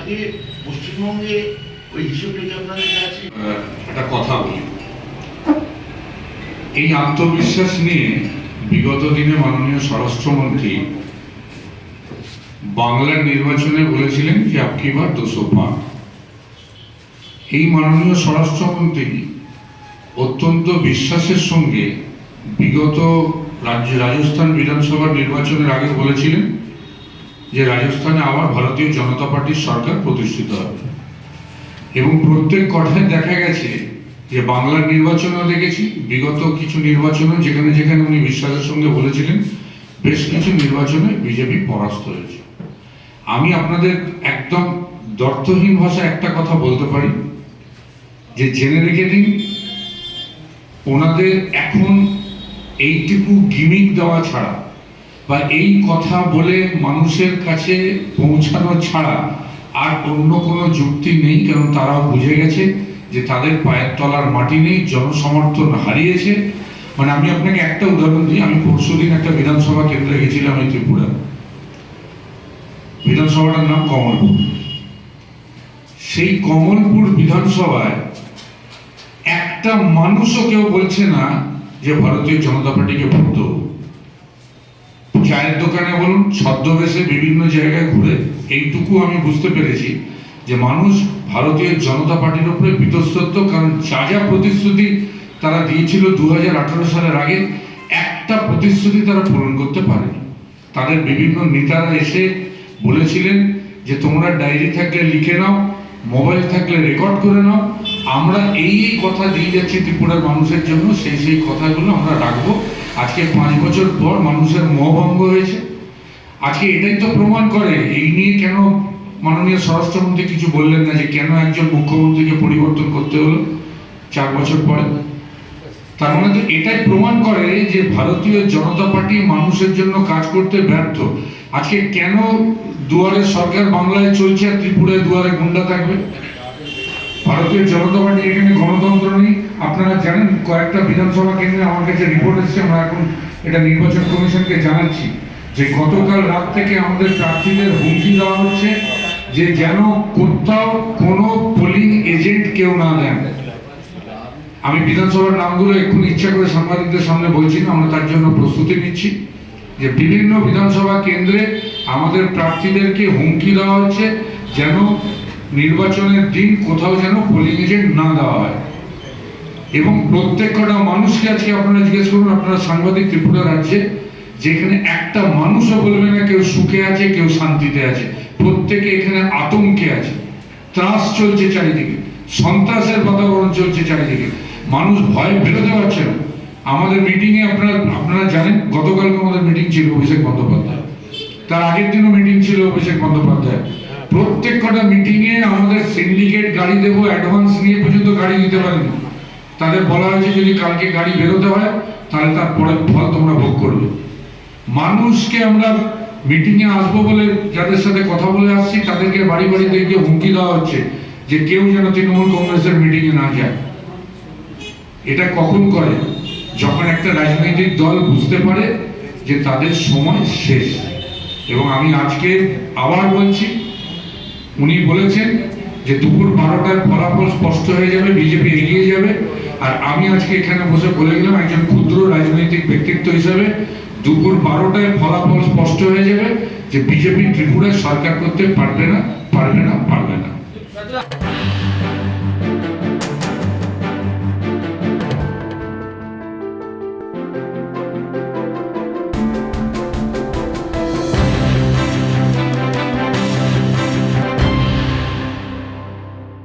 আজকে পশ্চিমবঙ্গে ওই হিসেবটা কি আপনাদের কাছে? একটা কথা বলি, এই আত্মবিশ্বাস নিয়ে বিগত দিনে মাননীয় স্বরাষ্ট্রমন্ত্রী বাংলার নির্বাচনে বলেছিলেন যে আপকি বার 200 পার। এই মাননীয় স্বরাষ্ট্রমন্ত্রী অত্যন্ত বিশ্বাসের সঙ্গে বিগত রাজস্থান বিধানসভা নির্বাচনের আগে বলেছিলেন যে রাজস্থানে আবার ভারতীয় জনতা পার্টির সরকার প্রতিষ্ঠিত হবে, এবং প্রত্যেক কথায় দেখা গেছে যে বাংলার নির্বাচনেও দেখেছি, বিগত কিছু নির্বাচনে যেখানে যেখানে উনি বিশ্বাসের সঙ্গে বলেছিলেন বেশ কিছু নির্বাচনে বিজেপি পরাস্ত হয়েছে। আমি আপনাদের একদম দ্ব্যর্থহীন ভাষায় একটা কথা বলতে পারি যে জেনে রেখে দিন, ওনাদের এখন এইটুকু গিমিক দেওয়া ছাড়া বা এই কথা বলে মানুষের কাছে পৌঁছানো ছাড়া আর অন্য কোনো যুক্তি নেই। কারণ তারাও বুঝে গেছে যে তাদের পায়ের তলার মাটি নেই, জনসমর্থন হারিয়েছে। মানে আমি আপনাকে একটা উদাহরণ দিই, আমি পরশুদিন একটা বিধানসভা কেন্দ্রে গেছিলাম এই ত্রিপুরা, বিধানসভাটার নাম কমলপুর। সেই কমলপুর বিধানসভায় একটা মানুষও কেউ বলছে না যে ভারতীয় জনতা পার্টিকে ভোট দেবো। চায়ের দোকানে বলুন, ছদ্মবেশে বিভিন্ন জায়গায় ঘুরে এইটুকু আমি বুঝতে পেরেছি যে মানুষ ভারতীয় জনতা পার্টির উপরে বিতস্তত্ব। কারণ যা যা প্রতিশ্রুতি তারা দিয়েছিল 2018 সালের আগে, একটা প্রতিশ্রুতি তারা পূরণ করতে পারেনি। তাদের বিভিন্ন নেতারা এসে বলেছিলেন যে তোমরা ডায়েরি থাকলে লিখে নাও, মোবাইল থাকলে রেকর্ড করে নাও, আমরা এই কথা দিয়ে যাচ্ছি ত্রিপুরার মানুষের জন্য, সেই কথাগুলো আমরা রাখবো। আজকে 5 বছর পর মানুষের মোহভঙ্গ হয়েছে। আজকে এটাই তো প্রমাণ করে, এই নিয়ে কেন মাননীয় স্বরাষ্ট্রমন্ত্রী কিছু বললেন না যে কেন একজন মুখ্যমন্ত্রীকে পরিবর্তন করতে হলো 4 বছর পরে। তার মানে তো এটাই প্রমাণ করে যে ভারতীয় জনতা পার্টি মানুষের জন্য কাজ করতে ব্যর্থ। আজকে কেন দুয়ারে সরকার বাংলায় চলছে আর ত্রিপুরায় দুয়ারে গুন্ডা থাকবে? ভারতীয় জনতা পার্টি এখানে গণতন্ত্র নেই। আপনারা জানেন, কয়েকটা বিধানসভা কেন্দ্রে আমার কাছে রিপোর্ট এসেছে, আমরা এখন এটা নির্বাচন কমিশনকে জানাচ্ছি যে গতকাল রাত থেকে আমাদের প্রার্থীদের হুমকি দেওয়া হচ্ছে যে যেন কোথাও কোনো পোলিং এজেন্ট কেউ না দেন। আমি বিধানসভার নামগুলো এক্ষুনি ইচ্ছা করে সাংবাদিকদের সামনে বলছি না, আমরা তার জন্য প্রস্তুতি নিচ্ছি যে বিভিন্ন বিধানসভা কেন্দ্রে আমাদের প্রার্থীদেরকে হুমকি দেওয়া হচ্ছে যেন নির্বাচনের দিন কোথাও যেন পোলিং এজেন্ট না দেওয়া হয়। এবং প্রত্যেকটা মানুষকে আজকে আপনারা জিজ্ঞেস করুন, আপনারা সাংবাদিক ত্রিপুরা রাজ্যে, যেখানে একটা মানুষও বলবে না কেউ সুখে আছে কেউ শান্তিতে আছে। প্রত্যেকে এখানে আতঙ্কে আছে, ত্রাস চলছে চারিদিকে, সন্ত্রাসের বাতাবরণ চলছে চারিদিকে, মানুষ ভয় বেরোতে পারছে না। আমাদের মিটিংয়ে আপনারা জানেন, গতকালকে আমাদের মিটিং ছিল অভিষেক বন্দ্যোপাধ্যায়, তার আগের দিনও মিটিং ছিল অভিষেক বন্দ্যোপাধ্যায়। প্রত্যেক কটা মিটিংয়ে আমাদের সিন্ডিকেট গাড়ি দেবো অ্যাডভান্স নিয়ে পর্যন্ত গাড়ি দিতে পারেনি। তাদের বলা হয়েছে যদি কালকে গাড়ি বেরোতে হয় তাহলে তার পরের ফল তোমরা ভোগ করবে। মানুষকে আমরা মিটিংয়ে আসবো বলে যাদের সাথে কথা বলে আসছি তাদেরকে বাড়ি বাড়িতে গিয়ে হুমকি দেওয়া হচ্ছে যে কেউ যেন তৃণমূল কংগ্রেসের মিটিংয়ে না যায়। এটা কখন করে? যখন একটা রাজনৈতিক দল বুঝতে পারে যে তাদের সময় শেষ। এবং আমি আজকে আবার বলছি, উনি বলেছেন যে দুপুর 12টায় ফলাফল স্পষ্ট হয়ে যাবে, বিজেপি এগিয়ে যাবে। আর আমি আজকে এখানে বসে বলে গেলাম একজন ক্ষুদ্র রাজনৈতিক ব্যক্তিত্ব হিসাবে, দুপুর 12টায় ফলাফল স্পষ্ট হয়ে যাবে যে বিজেপি ত্রিপুরায় সরকার করতে পারবে না।